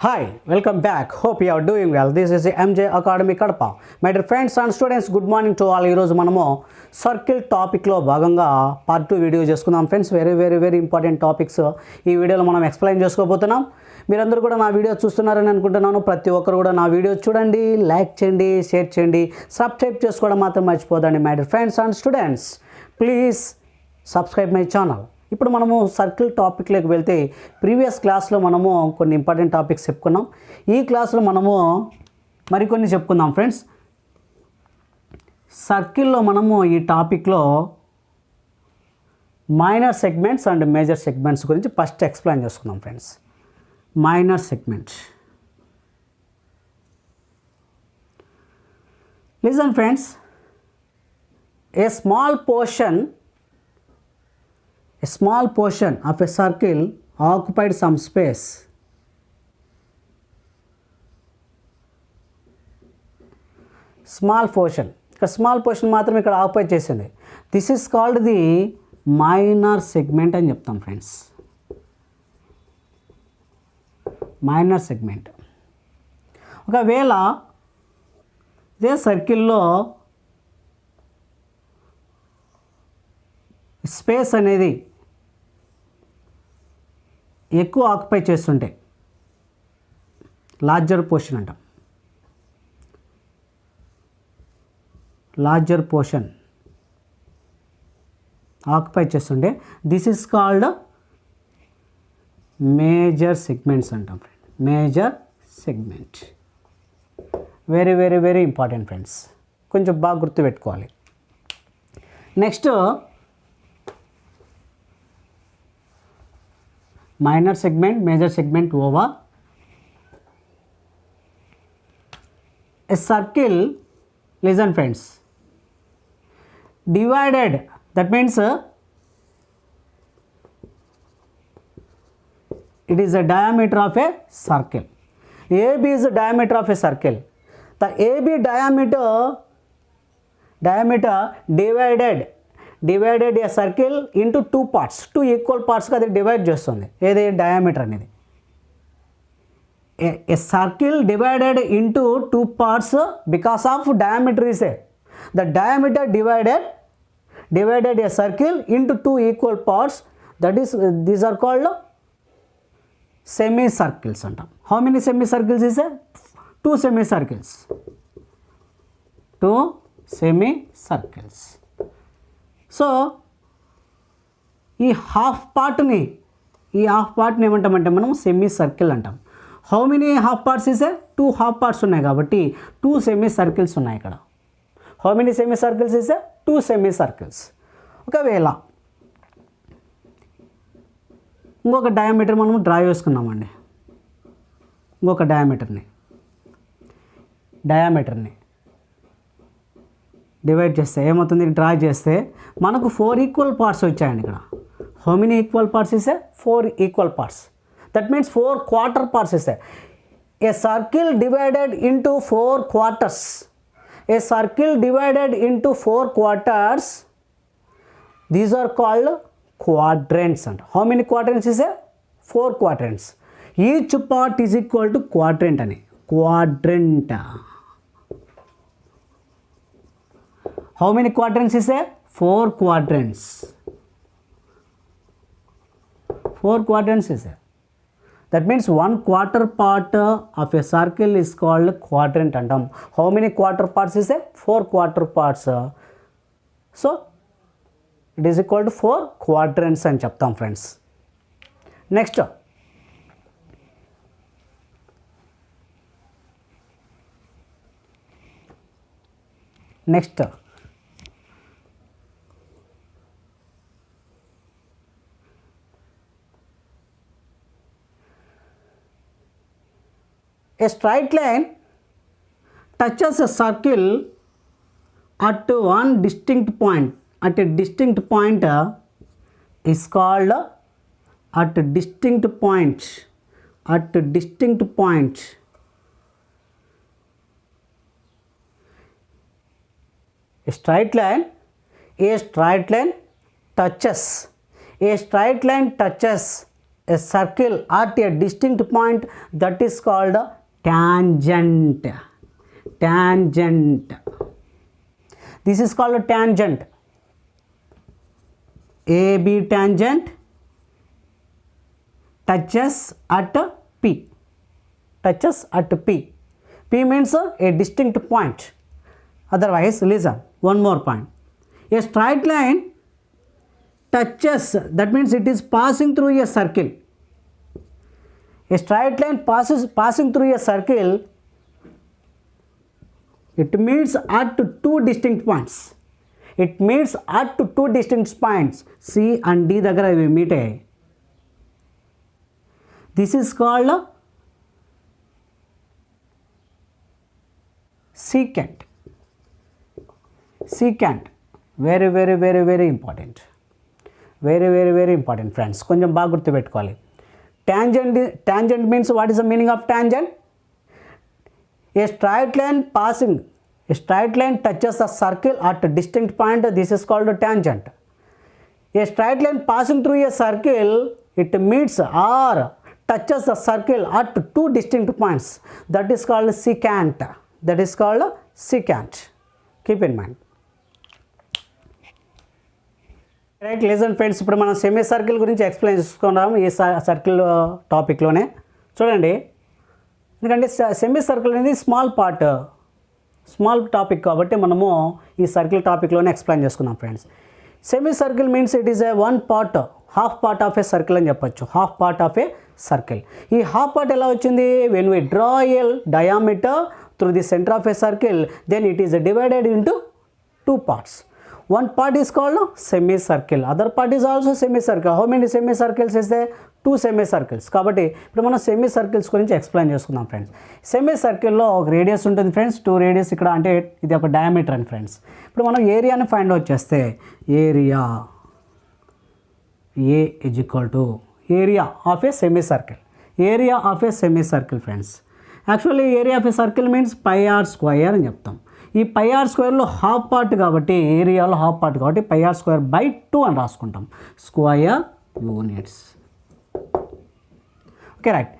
Hi, welcome back. Hope you are doing well. This is the MJ Academy Kadapa. My dear friends and students, good morning to all. ఈరోజు మనము circle టాపిక్లో భాగంగా part 2 video చేసుకుందాం friends. Very important topics ఈ వీడియోలో మనం explain చేసుకోబోతున్నాం. మీరందరూ కూడా నా వీడియో చూస్తున్నారని అనుకుంటున్నాను. ప్రతి ఒక్కరు కూడా నా వీడియో చూడండి, లైక్ చేయండి, షేర్ చేయండి, సబ్స్క్రైబ్ చేసుకోవడం మాత్రం మర్చిపోదండి. My dear friends and students, please subscribe my channel. ఇప్పుడు మనము సర్కిల్ టాపిక్లోకి వెళ్తే ప్రీవియస్ క్లాస్లో మనము కొన్ని ఇంపార్టెంట్ టాపిక్స్ చెప్పుకున్నాం. ఈ క్లాస్లో మనము మరికొన్ని చెప్పుకుందాం ఫ్రెండ్స్. సర్కిల్లో మనము ఈ టాపిక్లో minor segments and major segments గురించి ఫస్ట్ ఎక్స్ప్లెయిన్ చేసుకుందాం friends. Minor segment. Listen friends, a small portion of a circle occupied some space. Small portion, ఇక్కడ స్మాల్ పోర్షన్ మాత్రం ఇక్కడ ఆక్యుపై చేసింది. This is called the minor segment అని చెప్తాం friends. Minor segment. ఒకవేళ ఇదే సర్కిల్లో స్పేస్ అనేది ఎక్కువ ఆక్యుపై చేస్తుంటే లార్జర్ పోర్షన్ అంటాం. లార్జర్ పోర్షన్ ఆక్యుపై చేస్తుంటే this is called major segments అంటాం friend. Major segment. Very important friends, కొంచెం బాగా గుర్తుపెట్టుకోవాలి. Next minor segment, major segment over. A circle, listen friends, divided, that means it is a diameter of a circle. AB is the diameter of a circle. The AB diameter divided a circle into two parts, two equal parts గా అది divide చేస్తుంది. ఏది diameter అనేది. A circle divided into two parts because of diameter is a. The diameter divided a circle into two equal parts, that is, these are called semicircles అంటాం. How many semicircles is a? Two semicircles. So ఈ half పార్ట్ని ఏమంటామంటే మనం semi circle అంటాం. How many half parts is? 2 half parts ఉన్నాయి కాబట్టి 2 semi circles ఉన్నాయి ఇక్కడ. How many semi circles is? 2 semi circles. ఒకవేళ ఇంకొక డయామీటర్ మనం డ్రా చేసుకున్నామండి. ఇంకొక డయామీటర్ని డివైడ్ చేస్తే ఏమవుతుంది? డ్రా చేస్తే మనకు 4 ఈక్వల్ పార్ట్స్ వచ్చాయండి ఇక్కడ. హౌ మెనీ ఈక్వల్ పార్ట్స్ ఇస్తే? 4 equal parts. That means 4 quarter parts ఇస్తే. A circle divided into 4 quarters. A circle divided into 4 quarters, these are called quadrants అంట. హౌ మెనీ క్వాడ్రెంట్స్ ఇస్తే? 4 quadrants. Each part is equal to quadrant అని. Quadrant. How many quadrants is there? 4 quadrants. 4 quadrants is there. That means 1 quarter part of a circle is called quadrant antam. How many quarter parts is there? 4 quarter parts. So it is equal to 4 quadrants అని చెప్తాం friends. Next a straight line touches a circle at one distinct point. At a distinct point is called at distinct point. A straight line touches a circle at a distinct point, that is called tangent. Tangent. This is called tangent. AB tangent touches at P. Touches at P. P means a distinct point. Otherwise, listen, one more point. A straight line touches, that means it is passing through a circle. A straight line passing through a circle, it meets at two distinct points. It meets at two distinct points. C and D దగ్గర ఇవి meet అయ్యాయి. This is called secant. Secant. Very important. Very important friends. కొంచెం బాగా గుర్తుపెట్టుకోవాలి. Tangent means, what is the meaning of tangent? A straight line touches a circle at a distinct point. This is called a tangent. A straight line passing through a circle, it meets or touches the circle at two distinct points. That is called secant. That is called secant. Keep in mind. Right, listen friends, ఇప్పుడు మనం semi circle గురించి explain చేసుకున్నాము ఈ circle టాపిక్లోనే. చూడండి, ఎందుకంటే semi circle అనేది small topic కాబట్టి మనము ఈ సర్కిల్ టాపిక్లోనే ఎక్స్ప్లెయిన్ చేసుకున్నాం friends. Semi circle means it is half part of a circle అని చెప్పొచ్చు. Half part of a circle. ఈ హాఫ్ పార్ట్ ఎలా వచ్చింది? When we draw a diameter through the centre of a circle, then it is divided into two parts. One part is called semicircle, other part is also semicircle. How many semicircles is there? 2 semicircles. కాబట్టి ఇప్పుడు మనం సెమీసర్కిల్స్ గురించి explain చేసుకుందాం friends. సెమీసర్కిల్లో ఒక radius ఉంటుంది friends, 2 radius ఇక్కడ, అంటే ఇది ఒక డయామీటర్ అని ఫ్రెండ్స్. ఇప్పుడు మనం ఏరియాని ఫైండ్ అవుట్ చేస్తే area A is equal to area of a semicircle. Area of a semicircle friends. Actually area of a circle means pi r square అని చెప్తాం. ఈ పై ఆర్ స్క్వేర్లో హాఫ్ పార్ట్ కాబట్టి, ఏరియాలో హాఫ్ పార్ట్ కాబట్టి పై r square by 2 అని రాసుకుంటాం. Square units. Okay right.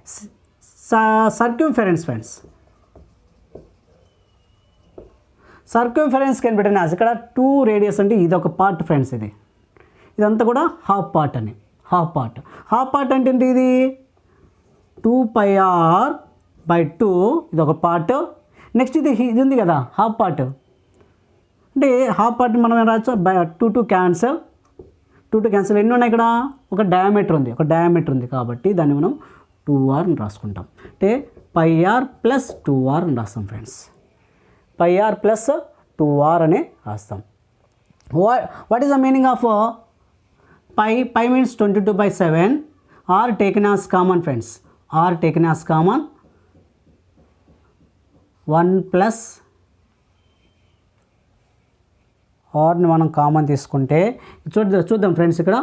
Circumference friends. Circumference can be written as, ఇక్కడ 2 రేడియస్ అంటే ఇది ఒక పార్ట్ ఫ్రెండ్స్. ఇదంతా కూడా హాఫ్ పార్ట్ అని. హాఫ్ పార్ట్ అంటే ఏంటి? ఇది 2πr బై 2, ఇది ఒక పార్ట్. నెక్స్ట్ ఇది ఉంది కదా హాఫ్ పార్ట్, అంటే హాఫ్ పార్ట్ మనం ఏం రావచ్చు? 2 క్యాన్సల్ ఎన్ని ఉన్నాయి ఇక్కడ? ఒక డయామీటర్ ఉంది కాబట్టి దాన్ని మనం 2r అని రాసుకుంటాం. అంటే πr ప్లస్ 2r అని రాస్తాం ఫ్రెండ్స్. πr ప్లస్ 2r అని రాస్తాం. What is the meaning of pi means 22/7. r taken as common friends. r taken as common, 1 plus ఆర్ని మనం కామన్ తీసుకుంటే చూద్దాం ఫ్రెండ్స్. ఇక్కడ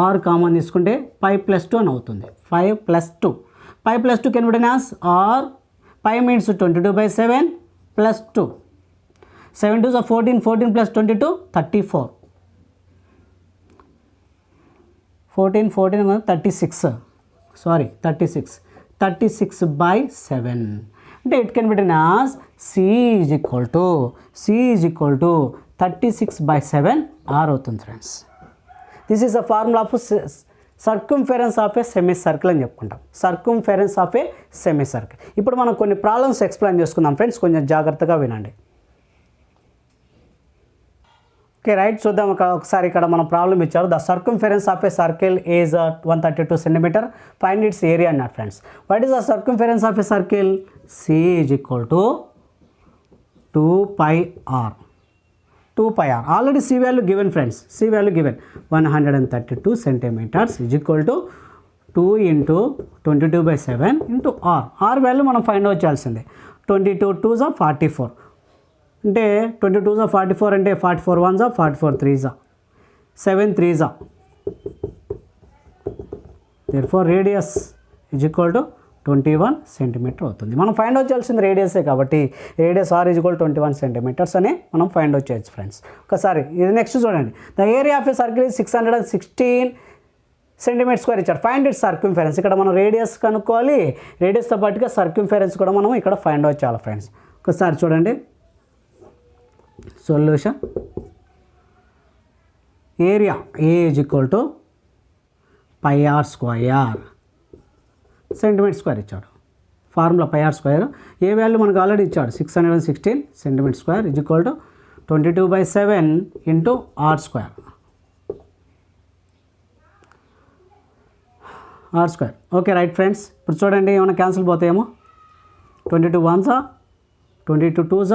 ఆర్ కామన్ తీసుకుంటే 5 + 2 అని అవుతుంది. 5 + 2. 5 + 2 can be written as R. 5 means 22/7 plus 2. 7 2 14, 14 + 22 34. 14 36. 36/7. అంటే it can be written as C is equal to 36/7 R అవుతుంది friends. This is the formula of circumference of a semicircle అని చెప్పుకుంటాం. Circumference of a semicircle. ఇప్పుడు మనం కొన్ని problems explain చేసుకుందాం friends, కొంచెం జాగ్రత్తగా వినండి. ఓకే రైట్, చూద్దాం. ఒకసారి ఇక్కడ మన ప్రాబ్లం ఇచ్చారు. The circumference of a circle is 132 cm. Find its area అన్నారు friends. What is the circumference of a circle? C is equal to 2πr. Already C value given friends. C value given 132 cm is equal to 2 × 22/7 × r. r value మనం find out చేయాల్సిందే. 22 2s are 44. అంటే 22s are 44 అంటే 44 1s are 44 3s are 7 3s are. Therefore radius is equal to 21 cm అవుతుంది. మనం find out చేయాల్సింది రేడియసే కాబట్టి radius r is equal to 21 cm అని మనం ఫైండ్ అవుట్ చేయొచ్చు ఫ్రెండ్స్. ఒకసారి ఇది నెక్స్ట్ చూడండి. The area of a circle is 616 centimetre square ఇచ్చాడు. Find it circumference. ఇక్కడ మనం రేడియస్ కనుక్కోవాలి, రేడియస్తో పాటుగా సర్కంఫరెన్స్ కూడా మనం ఇక్కడ ఫైండ్ అవుట్ చేయాలి ఫ్రెండ్స్. ఒకసారి చూడండి solution. Area A is equal to pi r square, centimetre square ఇచ్చాడు. Formula pi r square, A value మనకు ఆల్రెడీ ఇచ్చాడు 616 centimetre square is equal to 22/7 into r square. R square. Okay right friends. ఇప్పుడు చూడండి ఏమైనా cancel పోతాయేమో. 22 1s 22 2s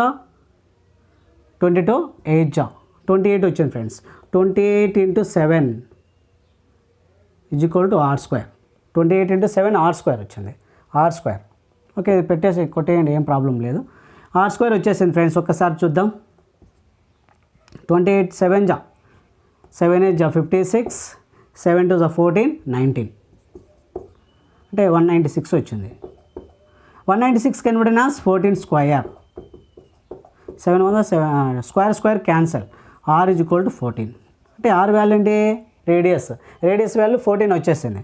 22 8s 28 వచ్చింది friends. 28 × 7 is equal to r square. 28 × 7 r square వచ్చింది. R square. Okay ఇది పెట్టేసి కొట్టేయండి, ఏం ప్రాబ్లం లేదు. ఆర్ స్క్వేర్ వచ్చేసింది ఫ్రెండ్స్. ఒక్కసారి చూద్దాం. 28 7s 7 8s 56 7 2s 14 19 అంటే 196 వచ్చింది. 196 can be written as 14 square. 7 1 7 square cancel. R is equal to 14. అంటే ఆర్ వాల్యూ ఏంటి? రేడియస్. రేడియస్ వాల్యూ 14 వచ్చేసింది.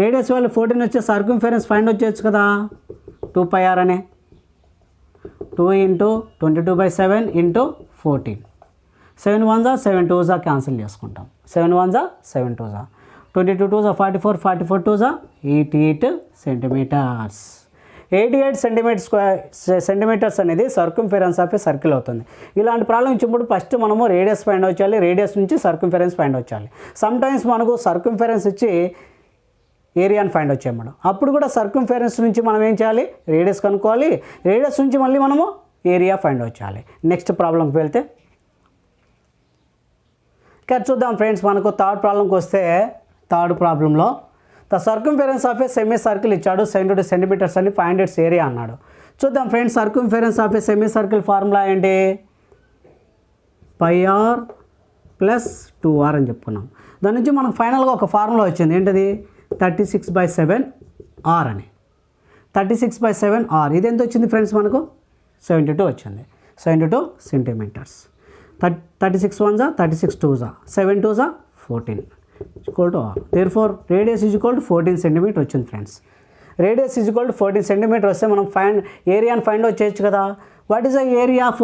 రేడియస్ వాల్యూ 14 వచ్చే సర్కంఫరెన్స్ ఫైండ్ వచ్చేయచ్చు కదా, 2πr అనే. 2 × 22/7 ఇంటూ 14. 7 1s 7 2s క్యాన్సిల్ చేసుకుంటాం. 7 1s 7 2s 22 2s 44 44 2s 88 centimetres. 88 centimetres అనేది సర్కంఫరెన్స్ ఆఫ్ ఏ సర్కిల్ అవుతుంది. ఇలాంటి ప్రాబ్లం ఇచ్చినప్పుడు ఫస్ట్ మనము రేడియస్ ఫైండ్ అవుట్ చేయాలి, రేడియస్ నుంచి సర్కంఫరెన్స్ ఫైండ్ అవుట్ చేయాలి. సమ్ టైమ్స్ మనకు సర్కంఫరెన్స్ ఇచ్చి ఏరియాని ఫైండ్ అవుట్ చేయమడం, అప్పుడు కూడా సర్కంఫరెన్స్ నుంచి మనం ఏం చేయాలి? రేడియస్ కనుక్కోవాలి, రేడియస్ నుంచి మళ్ళీ మనము ఏరియా ఫైండ్ అవుట్ చేయాలి. నెక్స్ట్ ప్రాబ్లంకి వెళ్తే ఇక్కడ చూద్దాం ఫ్రెండ్స్. మనకు థర్డ్ ప్రాబ్లంకి వస్తే, థర్డ్ ప్రాబ్లంలో the circumference of A semi circle ఇచ్చాడు 72 సెంటీమీటర్స్ అని, ఫైండ్ ఇట్స్ ఏరియా అన్నాడు. చూద్దాం friends. Circumference of A semi circle formula ఏంటి? πr + 2r అని చెప్పుకున్నాం. దాని నుంచి మనకు ఫైనల్గా ఒక ఫార్ములా వచ్చింది. ఏంటది? 36/7 r అని. 36/7 r ఇది ఎంత వచ్చింది ఫ్రెండ్స్? మనకు 72 వచ్చింది. 72 centimetres. 36 1s 36 2s 7 2s 14 equal to r. Therefore radius is equal to 14 centimetre వచ్చింది friends. Radius is equal to 14 centimetre వస్తే మనం ఏరియాని ఫైండ్ అవుట్ చేయొచ్చు కదా. What is the area of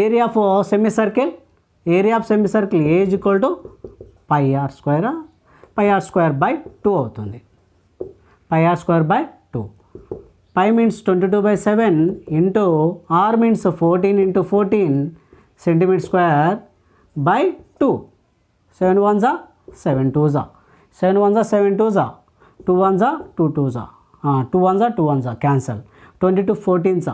area of semi circle? Area of semi circle A is equal to πr square. πr square by 2 అవుతుంది. πr square by 2. π means 22/7 into r means 14 × 14 centimetre square by 2. 7 1s 7 2s 7 1s 7 2s 2 1s 2 2s 2 1s 2 1s cancel. 22 14s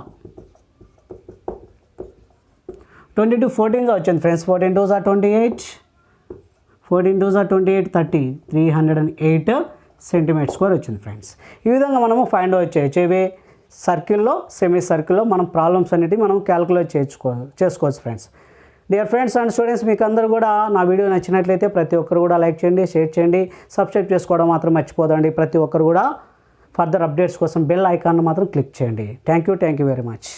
22 14s వచ్చింది friends. 14 2s 28 14 2s 28 30 308 centimetre square వచ్చింది friends. ఈ విధంగా మనము find out చేయొచ్చు. ఇవి సర్కిల్లో, semi సర్కిల్లో మనం ప్రాబ్లమ్స్ అనేటివి మనం క్యాలిక్యులేట్ చేసుకోవచ్చు friends. Dear friends and students, మీకు అందరూ కూడా నా వీడియో నచ్చినట్లయితే ప్రతి ఒక్కరు కూడా లైక్ చేయండి, షేర్ చేయండి, సబ్స్క్రైబ్ చేసుకోవడం మాత్రం మర్చిపోదండి. ప్రతి ఒక్కరు కూడా ఫర్దర్ అప్డేట్స్ కోసం బెల్ ఐకాన్ మాత్రం క్లిక్ చేయండి. Thank you very much.